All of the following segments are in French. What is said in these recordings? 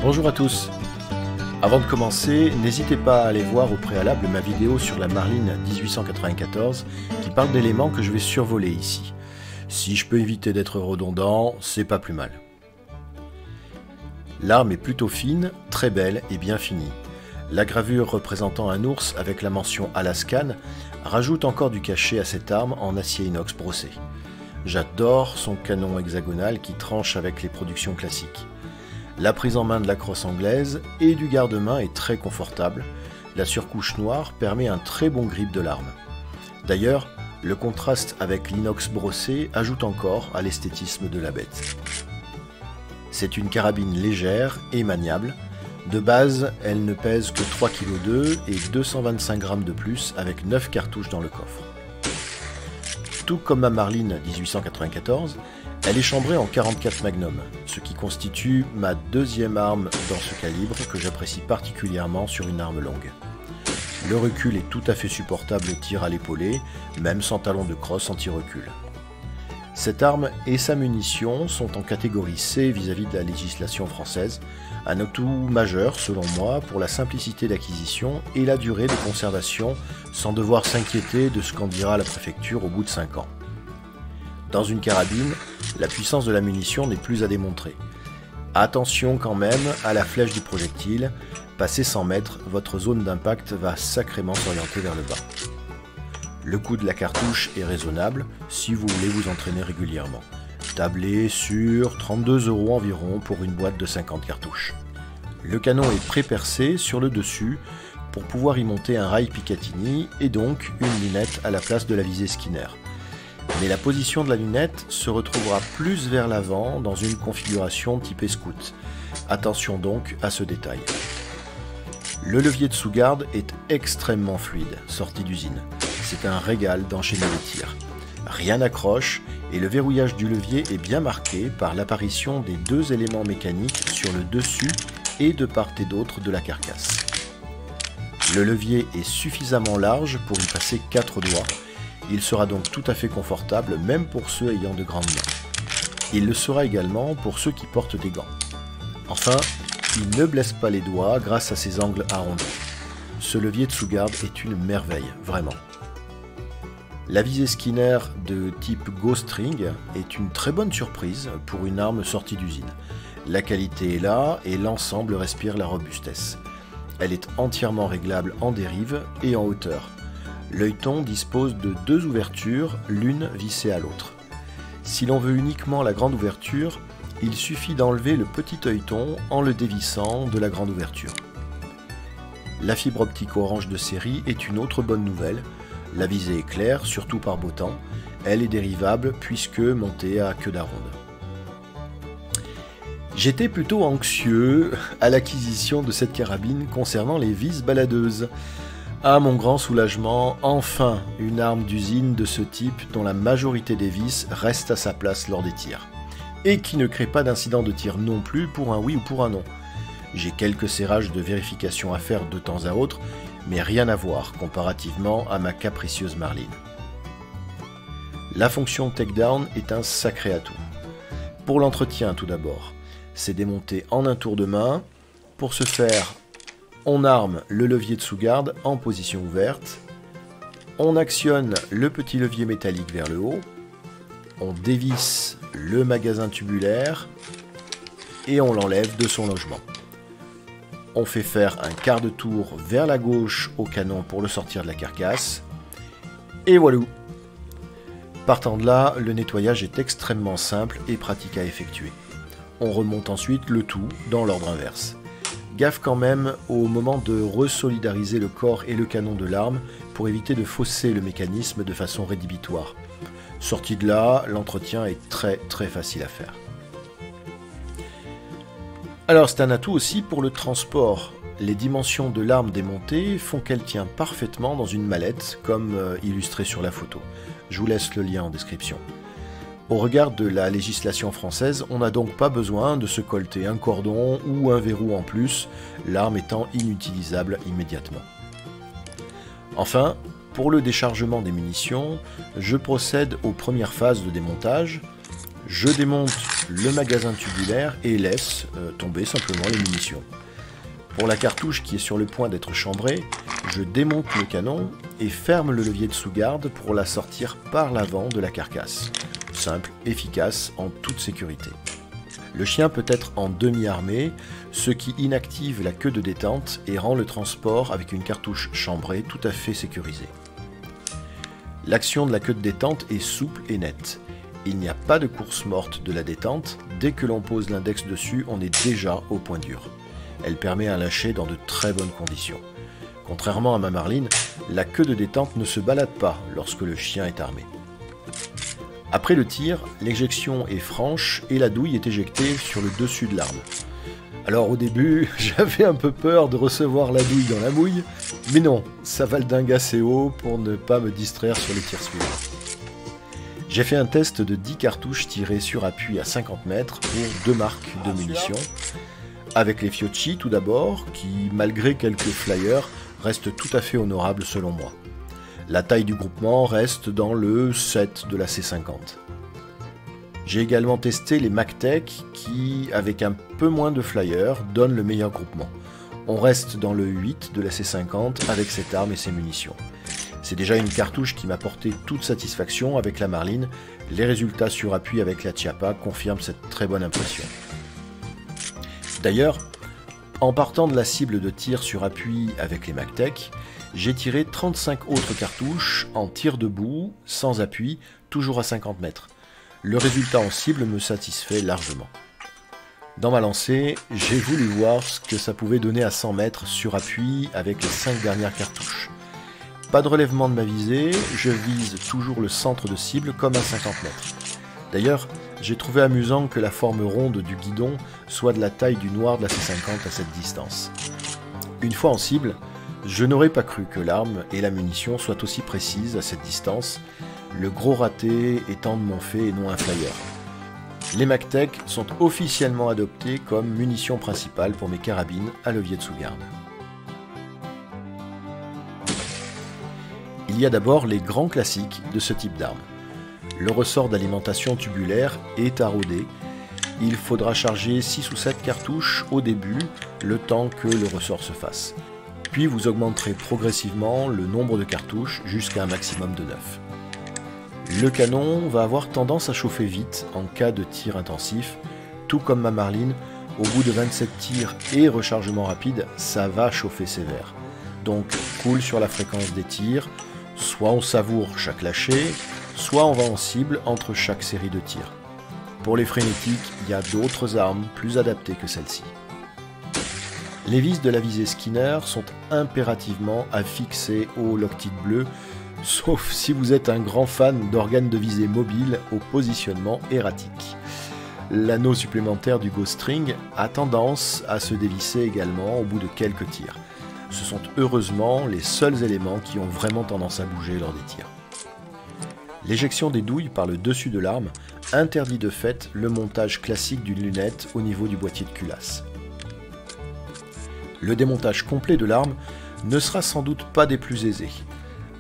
Bonjour à tous. Avant de commencer, n'hésitez pas à aller voir au préalable ma vidéo sur la Marline 1894 qui parle d'éléments que je vais survoler ici. Si je peux éviter d'être redondant, c'est pas plus mal. L'arme est plutôt fine, très belle et bien finie. La gravure représentant un ours avec la mention Alaskan rajoute encore du cachet à cette arme en acier inox brossé. J'adore son canon hexagonal qui tranche avec les productions classiques. La prise en main de la crosse anglaise et du garde-main est très confortable. La surcouche noire permet un très bon grip de l'arme. D'ailleurs, le contraste avec l'inox brossé ajoute encore à l'esthétisme de la bête. C'est une carabine légère et maniable. De base, elle ne pèse que 3,2 kg et 225 g de plus avec 9 cartouches dans le coffre. Tout comme ma Marline 1894, elle est chambrée en 44 Magnum, ce qui constitue ma deuxième arme dans ce calibre que j'apprécie particulièrement sur une arme longue. Le recul est tout à fait supportable au tir à l'épaulé, même sans talon de crosse anti-recul. Cette arme et sa munition sont en catégorie C vis-à-vis de la législation française, un atout majeur selon moi pour la simplicité d'acquisition et la durée de conservation sans devoir s'inquiéter de ce qu'en dira la préfecture au bout de 5 ans. Dans une carabine, la puissance de la munition n'est plus à démontrer. Attention quand même à la flèche du projectile, passé 100 mètres, votre zone d'impact va sacrément s'orienter vers le bas. Le coût de la cartouche est raisonnable si vous voulez vous entraîner régulièrement. Tablez sur 32 € environ pour une boîte de 50 cartouches. Le canon est pré-percé sur le dessus pour pouvoir y monter un rail Picatinny et donc une lunette à la place de la visée Skinner. Mais la position de la lunette se retrouvera plus vers l'avant dans une configuration typée scout. Attention donc à ce détail. Le levier de sous-garde est extrêmement fluide, sorti d'usine. C'est un régal d'enchaîner les tirs. Rien n'accroche et le verrouillage du levier est bien marqué par l'apparition des deux éléments mécaniques sur le dessus et de part et d'autre de la carcasse. Le levier est suffisamment large pour y passer 4 doigts. Il sera donc tout à fait confortable même pour ceux ayant de grandes mains. Il le sera également pour ceux qui portent des gants. Enfin, il ne blesse pas les doigts grâce à ses angles arrondis. Ce levier de sous-garde est une merveille, vraiment. La visée Skinner de type Ghost Ring est une très bonne surprise pour une arme sortie d'usine. La qualité est là et l'ensemble respire la robustesse. Elle est entièrement réglable en dérive et en hauteur. L'œilleton dispose de 2 ouvertures, l'une vissée à l'autre. Si l'on veut uniquement la grande ouverture, il suffit d'enlever le petit œilleton en le dévissant de la grande ouverture. La fibre optique orange de série est une autre bonne nouvelle. La visée est claire, surtout par beau temps. Elle est dérivable puisque montée à queue d'aronde. J'étais plutôt anxieux à l'acquisition de cette carabine concernant les vis baladeuses. À mon grand soulagement, enfin une arme d'usine de ce type dont la majorité des vis reste à sa place lors des tirs. Et qui ne crée pas d'incident de tir non plus pour un oui ou pour un non. J'ai quelques serrages de vérification à faire de temps à autre, mais rien à voir comparativement à ma capricieuse Marline. La fonction takedown est un sacré atout. Pour l'entretien tout d'abord, c'est démonté en un tour de main. Pour ce faire, on arme le levier de sous-garde en position ouverte, on actionne le petit levier métallique vers le haut, on dévisse le magasin tubulaire et on l'enlève de son logement. On fait faire un quart de tour vers la gauche au canon pour le sortir de la carcasse, et voilà. Partant de là, le nettoyage est extrêmement simple et pratique à effectuer. On remonte ensuite le tout dans l'ordre inverse. Gaffe quand même au moment de resolidariser le corps et le canon de l'arme pour éviter de fausser le mécanisme de façon rédhibitoire. Sorti de là, l'entretien est très facile à faire. Alors c'est un atout aussi pour le transport. Les dimensions de l'arme démontée font qu'elle tient parfaitement dans une mallette comme illustré sur la photo. Je vous laisse le lien en description. Au regard de la législation française, on n'a donc pas besoin de se colleter un cordon ou un verrou en plus, l'arme étant inutilisable immédiatement. Enfin, pour le déchargement des munitions, je procède aux premières phases de démontage. Je démonte le magasin tubulaire et laisse tomber simplement les munitions. Pour la cartouche qui est sur le point d'être chambrée, je démonte le canon et ferme le levier de sous-garde pour la sortir par l'avant de la carcasse. Simple, efficace, en toute sécurité. Le chien peut être en demi-armée, ce qui inactive la queue de détente et rend le transport avec une cartouche chambrée tout à fait sécurisé. L'action de la queue de détente est souple et nette. Il n'y a pas de course morte de la détente, dès que l'on pose l'index dessus, on est déjà au point dur. Elle permet un lâcher dans de très bonnes conditions. Contrairement à ma Marline, la queue de détente ne se balade pas lorsque le chien est armé. Après le tir, l'éjection est franche et la douille est éjectée sur le dessus de l'arme. Alors au début, j'avais un peu peur de recevoir la douille dans la mouille, mais non, ça valdingue assez haut pour ne pas me distraire sur les tirs suivants. J'ai fait un test de 10 cartouches tirées sur appui à 50 mètres pour 2 marques de munitions, avec les Fiocchi tout d'abord, qui malgré quelques flyers, restent tout à fait honorables selon moi. La taille du groupement reste dans le 7 de la C50. J'ai également testé les MacTech qui, avec un peu moins de flyers, donnent le meilleur groupement. On reste dans le 8 de la C50 avec cette arme et ses munitions. C'est déjà une cartouche qui m'a porté toute satisfaction avec la Marline. Les résultats sur appui avec la Chiappa confirment cette très bonne impression. D'ailleurs, en partant de la cible de tir sur appui avec les MacTech, j'ai tiré 35 autres cartouches en tir debout, sans appui, toujours à 50 mètres. Le résultat en cible me satisfait largement. Dans ma lancée, j'ai voulu voir ce que ça pouvait donner à 100 mètres sur appui avec les 5 dernières cartouches. Pas de relèvement de ma visée, je vise toujours le centre de cible comme à 50 mètres. D'ailleurs, j'ai trouvé amusant que la forme ronde du guidon soit de la taille du noir de la C50 à cette distance. Une fois en cible, je n'aurais pas cru que l'arme et la munition soient aussi précises à cette distance, le gros raté étant de mon fait et non un flyer. Les MacTech sont officiellement adoptés comme munition principale pour mes carabines à levier de sous-garde. Il y a d'abord les grands classiques de ce type d'arme. Le ressort d'alimentation tubulaire est à rôder. Il faudra charger 6 ou 7 cartouches au début, le temps que le ressort se fasse. Puis vous augmenterez progressivement le nombre de cartouches jusqu'à un maximum de 9. Le canon va avoir tendance à chauffer vite en cas de tir intensif, tout comme ma Marline, au bout de 27 tirs et rechargement rapide, ça va chauffer sévère. Donc cool sur la fréquence des tirs, soit on savoure chaque lâcher, soit on va en cible entre chaque série de tirs. Pour les frénétiques, il y a d'autres armes plus adaptées que celle-ci. Les vis de la visée Skinner sont impérativement à fixer au Loctite bleu, sauf si vous êtes un grand fan d'organes de visée mobile au positionnement erratique. L'anneau supplémentaire du Ghost String a tendance à se dévisser également au bout de quelques tirs. Ce sont heureusement les seuls éléments qui ont vraiment tendance à bouger lors des tirs. L'éjection des douilles par le dessus de l'arme interdit de fait le montage classique d'une lunette au niveau du boîtier de culasse. Le démontage complet de l'arme ne sera sans doute pas des plus aisés.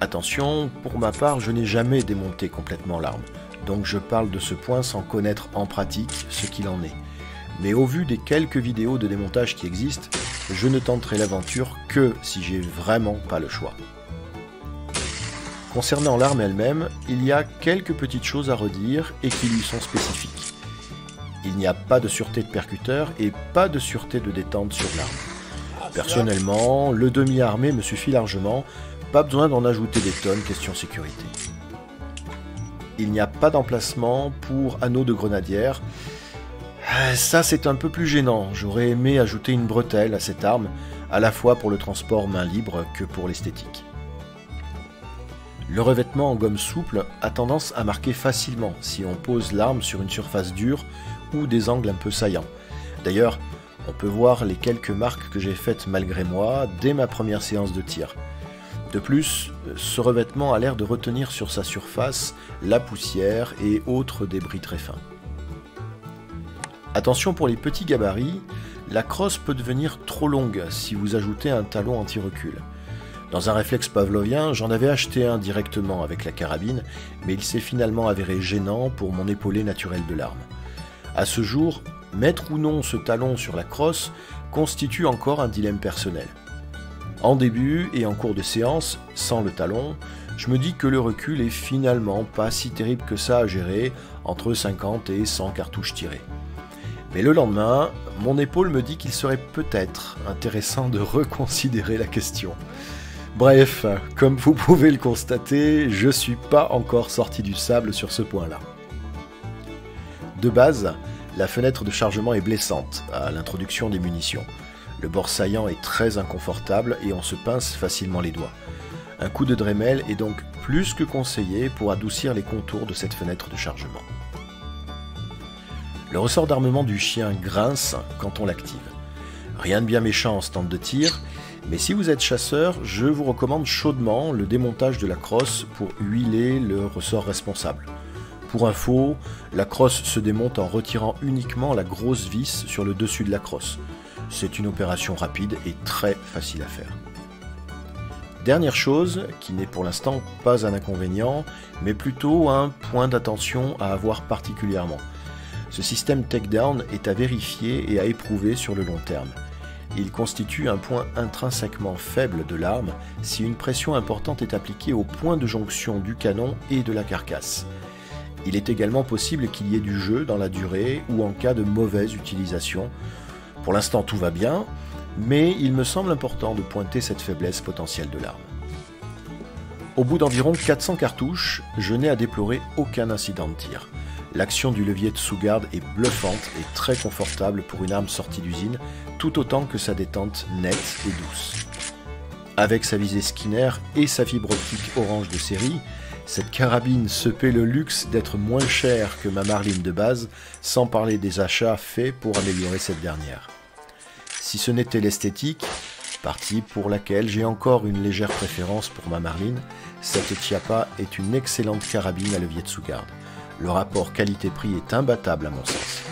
Attention, pour ma part, je n'ai jamais démonté complètement l'arme, donc je parle de ce point sans connaître en pratique ce qu'il en est. Mais au vu des quelques vidéos de démontage qui existent, je ne tenterai l'aventure que si j'ai vraiment pas le choix. Concernant l'arme elle-même, il y a quelques petites choses à redire et qui lui sont spécifiques. Il n'y a pas de sûreté de percuteur et pas de sûreté de détente sur l'arme. Personnellement, le demi-armé me suffit largement, pas besoin d'en ajouter des tonnes question sécurité. Il n'y a pas d'emplacement pour anneau de grenadière. Ça c'est un peu plus gênant, j'aurais aimé ajouter une bretelle à cette arme, à la fois pour le transport main libre que pour l'esthétique. Le revêtement en gomme souple a tendance à marquer facilement si on pose l'arme sur une surface dure ou des angles un peu saillants. D'ailleurs, on peut voir les quelques marques que j'ai faites malgré moi dès ma première séance de tir. De plus, ce revêtement a l'air de retenir sur sa surface la poussière et autres débris très fins. Attention pour les petits gabarits, la crosse peut devenir trop longue si vous ajoutez un talon anti-recul. Dans un réflexe pavlovien, j'en avais acheté un directement avec la carabine, mais il s'est finalement avéré gênant pour mon épaulé naturel de l'arme. À ce jour, mettre ou non ce talon sur la crosse constitue encore un dilemme personnel. En début et en cours de séance, sans le talon, je me dis que le recul est finalement pas si terrible que ça à gérer, entre 50 et 100 cartouches tirées. Mais le lendemain, mon épaule me dit qu'il serait peut-être intéressant de reconsidérer la question. Bref, comme vous pouvez le constater, je suis pas encore sorti du sable sur ce point-là. De base, la fenêtre de chargement est blessante à l'introduction des munitions. Le bord saillant est très inconfortable et on se pince facilement les doigts. Un coup de Dremel est donc plus que conseillé pour adoucir les contours de cette fenêtre de chargement. Le ressort d'armement du chien grince quand on l'active. Rien de bien méchant en stand de tir, mais si vous êtes chasseur, je vous recommande chaudement le démontage de la crosse pour huiler le ressort responsable. Pour info, la crosse se démonte en retirant uniquement la grosse vis sur le dessus de la crosse. C'est une opération rapide et très facile à faire. Dernière chose, qui n'est pour l'instant pas un inconvénient, mais plutôt un point d'attention à avoir particulièrement. Ce système takedown est à vérifier et à éprouver sur le long terme. Il constitue un point intrinsèquement faible de l'arme si une pression importante est appliquée au point de jonction du canon et de la carcasse. Il est également possible qu'il y ait du jeu dans la durée ou en cas de mauvaise utilisation. Pour l'instant tout va bien, mais il me semble important de pointer cette faiblesse potentielle de l'arme. Au bout d'environ 400 cartouches, je n'ai à déplorer aucun incident de tir. L'action du levier de sous-garde est bluffante et très confortable pour une arme sortie d'usine, tout autant que sa détente nette et douce. Avec sa visée Skinner et sa fibre optique orange de série, cette carabine se paie le luxe d'être moins chère que ma Marlin de base, sans parler des achats faits pour améliorer cette dernière. Si ce n'était l'esthétique, partie pour laquelle j'ai encore une légère préférence pour ma Marlin, cette Chiappa est une excellente carabine à levier de sous-garde. Le rapport qualité-prix est imbattable à mon sens.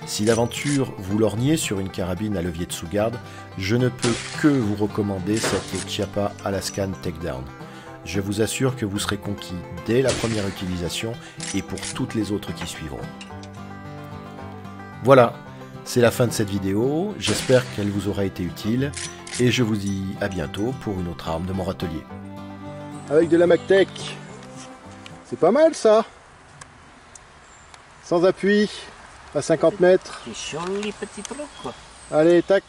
Si d'aventure vous lorgnez sur une carabine à levier de sous-garde, je ne peux que vous recommander cette Chiappa Alaskan Takedown. Je vous assure que vous serez conquis dès la première utilisation et pour toutes les autres qui suivront. Voilà, c'est la fin de cette vidéo, j'espère qu'elle vous aura été utile et je vous dis à bientôt pour une autre arme de mon râtelier. Avec de la MacTech, c'est pas mal ça. Sans appui, à 50 mètres. C'est joli petit truc quoi. Allez, tac.